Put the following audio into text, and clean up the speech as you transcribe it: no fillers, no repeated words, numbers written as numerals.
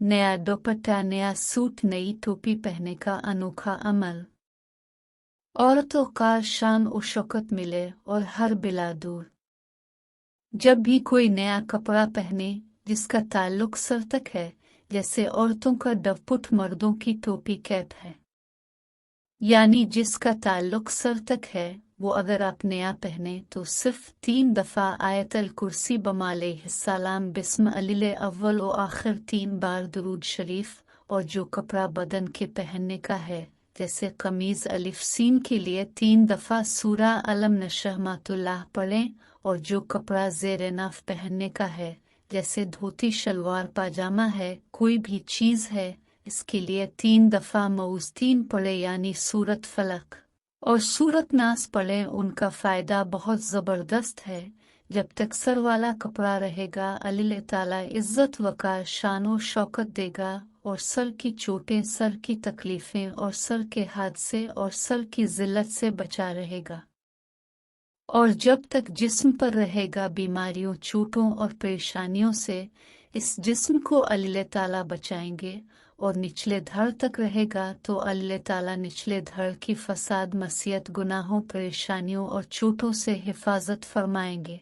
नया दुपट्टा, नया सूट, नई टोपी पहनने का अनोखा अमल। औरतों का शान और शौकत मिले और हर बिला दूर। जब भी कोई नया कपड़ा पहने जिसका ताल्लुक सर तक है, जैसे औरतों का डवपुट मर्दों की टोपी कैप है, यानी जिसका ताल्लुक सर तक है, वो अगर आप नया पहने तो सिर्फ 3 दफ़ा आयतल कुर्सी बमालैहिस्सलाम बिस्म अलिल अव्वल व आखिर 3 बार दुरूद शरीफ, और जो कपड़ा बदन के पहनने का है जैसे कमीज अलिफ सीन के लिए 3 दफ़ा सूरा अलम नशहमातुल्लाह पढ़ें, और जो कपड़ा ज़ेर नाफ पहनने का है जैसे धोती शलवार पाजामा है, कोई भी चीज़ है, इसके लिए 3 दफ़ा मऊज़तीन पढ़े यानी सूरत फलक और सूरत नास पढ़े। उनका फ़ायदा बहुत ज़बरदस्त है। जब तक सर वाला कपड़ा रहेगा अल्लाह ताला इज़्ज़त वक़ार शान और शौकत देगा, और सर की चोटें, सर की तकलीफ़ें और सर के हादसे और सर की ज़िल्लत से बचा रहेगा। और जब तक जिस्म पर रहेगा बीमारियों, चोटों और परेशानियों से, इस जिस्म को अल्लाह ताला बचाएंगे। और निचले धड़ तक रहेगा तो अल्लाह ताला निचले धड़ की फसाद, मसीयत, गुनाहों, परेशानियों और चोटों से हिफाजत फरमाएंगे।